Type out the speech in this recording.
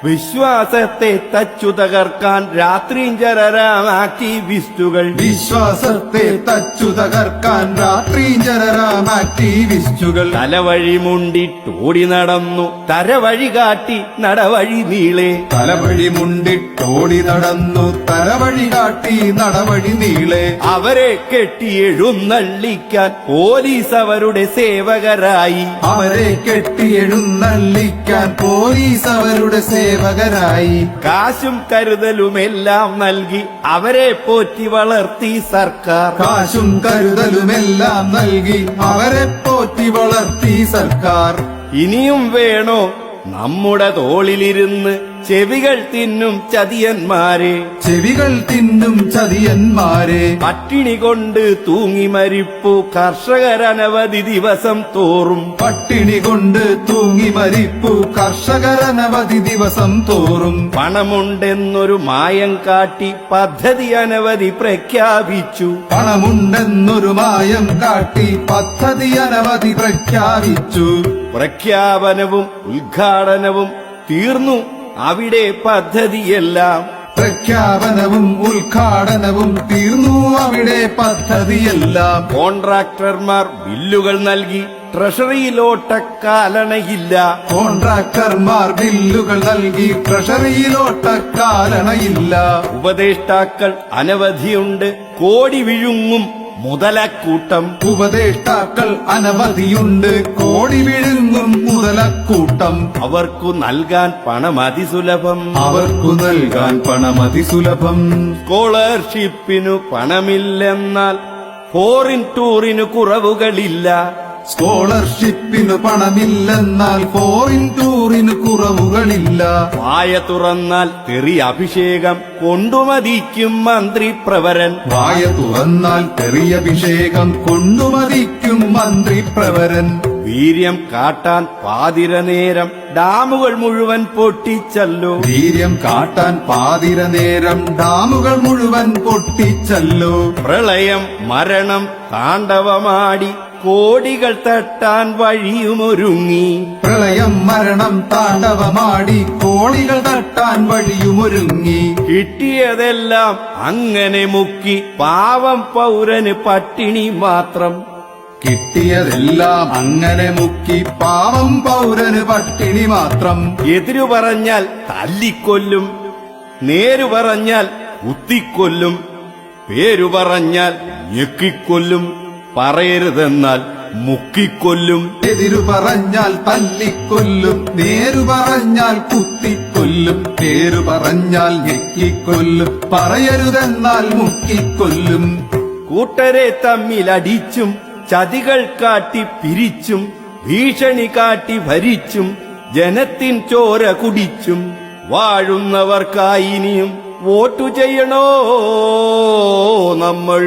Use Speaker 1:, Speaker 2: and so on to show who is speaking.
Speaker 1: വിശ്വാസത്തെ തച്ചു തകർക്കാൻ രാത്രിഞ്ചരരാം ആക്ടിവിസ്റ്റുകൾ.
Speaker 2: വിശ്വാസത്തെ തച്ചു തകർക്കാൻ രാത്രിഞ്ചരരാം ആക്ടിവിസ്റ്റുകൾ.
Speaker 1: തലവഴി മുണ്ടിട്ടോടി നടന്നു തരവഴി കാട്ടി നടവഴി നീളെ.
Speaker 2: തലവഴി മുണ്ടിട്ടോടി നടന്നു തലവഴി കാട്ടി നടവഴി നീളെ.
Speaker 1: അവരെ കെട്ടിയെഴുന്നള്ളിക്കാൻ പോലീസ് അവരുടെ സേവകരായി.
Speaker 2: അവരെ കെട്ടിയെഴുന്നള്ളിക്കാൻ പോലീസ് അവരുടെ സേവകരായി.
Speaker 1: കാശും കരുതലുമെല്ലാം നൽകി അവരെ പോറ്റി വളർത്തി സർക്കാർ.
Speaker 2: കാശും കരുതലുമെല്ലാം നൽകി അവരെ പോറ്റി വളർത്തി സർക്കാർ.
Speaker 1: ഇനിയും വേണോ നമ്മുടെ തോളിലിരുന്ന് ചെവികൾ തിന്നും ചതിയന്മാരെ.
Speaker 2: ചെവികൾ തിന്നും ചതിയന്മാരെ.
Speaker 1: പട്ടിണി കൊണ്ട് തൂങ്ങി മരിപ്പു കർഷകരനവധി ദിവസം തോറും.
Speaker 2: പട്ടിണി കൊണ്ട് തൂങ്ങി മരിപ്പു കർഷകരനവധി ദിവസം തോറും.
Speaker 1: പണമുണ്ടെന്നൊരു മായം കാട്ടി പദ്ധതി അനവധി പ്രഖ്യാപിച്ചു.
Speaker 2: പണമുണ്ടെന്നൊരു മായം കാട്ടി പദ്ധതി അനവധി പ്രഖ്യാപിച്ചു.
Speaker 1: പ്രഖ്യാപനവും ഉദ്ഘാടനവും തീർന്നു അവിടെ പദ്ധതിയെല്ലാം.
Speaker 2: പ്രഖ്യാപനവും ഉദ്ഘാടനവും തീർന്നു അവിടെ പദ്ധതിയെല്ലാം.
Speaker 1: കോൺട്രാക്ടർമാർ ബില്ലുകൾ നൽകി ട്രഷറിയിലോട്ടക്കാലണയില്ല.
Speaker 2: കോൺട്രാക്ടർമാർ ബില്ലുകൾ നൽകി ട്രഷറിയിലോട്ടക്കാലണയില്ല.
Speaker 1: ഉപദേഷ്ടാക്കൾ അനവധിയുണ്ട് കോടി വിഴുങ്ങും മുതലക്കൂട്ടം.
Speaker 2: ഉപദേഷ്ടാക്കൾ അനവധിയുണ്ട് കോടി വിഴുങ്ങും മുതലക്കൂട്ടം.
Speaker 1: അവർക്കു നൽകാൻ പണം അതിസുലഭം.
Speaker 2: അവർക്കു നൽകാൻ പണം അതിസുലഭം.
Speaker 1: സ്കോളർഷിപ്പിനു പണമില്ലെന്നാൽ ഫോറിൻ ടൂറിനു കുറവുകളില്ല.
Speaker 2: സ്കോളർഷിപ്പിനു പണമില്ലെന്നാൽ ഫോറിൻ ടൂറിന് കുറവുകളില്ല.
Speaker 1: വായ തുറന്നാൽ തെറി അഭിഷേകം കൊണ്ടുമതിക്കും മന്ത്രിപ്രവരൻ.
Speaker 2: വായ തുറന്നാൽ തെറിയഭിഷേകം കൊണ്ടുമതിക്കും മന്ത്രിപ്രവരൻ.
Speaker 1: വീര്യം കാട്ടാൻ പാതിര നേരം ഡാമുകൾ മുഴുവൻ പൊട്ടിച്ചല്ലോ.
Speaker 2: വീര്യം കാട്ടാൻ പാതിര നേരം ഡാമുകൾ മുഴുവൻ പൊട്ടിച്ചല്ലോ.
Speaker 1: പ്രളയം മരണം താണ്ഡവമാടി കോടികൾ തട്ടാൻ വഴിയുമൊരുങ്ങി.
Speaker 2: പ്രളയം മരണം താണ്ഡവമാടി കോടികൾ തട്ടാൻ വഴിയുമൊരുങ്ങി.
Speaker 1: കിട്ടിയതെല്ലാം അങ്ങനെ മുക്കി പാവം പൗരന് പട്ടിണി മാത്രം.
Speaker 2: കിട്ടിയതെല്ലാം അങ്ങനെ മുക്കി പാവം പൗരന് പട്ടിണി മാത്രം.
Speaker 1: എതിരു പറഞ്ഞാൽ തല്ലിക്കൊല്ലും, നേരു പറഞ്ഞാൽ കുത്തിക്കൊല്ലും, പേരു പറഞ്ഞാൽ ഞെക്കിക്കൊല്ലും, പറയരുതെന്നാൽ മുക്കിക്കൊല്ലും.
Speaker 2: എതിരു പറഞ്ഞാൽ തല്ലിക്കൊല്ലും, നേരു പറഞ്ഞാൽ കുത്തിക്കൊല്ലും, പേരു പറഞ്ഞാൽ ഞെക്കിക്കൊല്ലും, പറയരുതെന്നാൽ മുക്കിക്കൊല്ലും.
Speaker 1: കൂട്ടരെ തമ്മിലടിച്ചും ചതികൾ കാട്ടി പിരിച്ചും ഭീഷണി കാട്ടി ഭരിച്ചും ജനത്തിൻ ചോര കുടിച്ചും വാഴുന്നവർക്കായിനിയും വോട്ടു ചെയ്യണോ നമ്മൾ.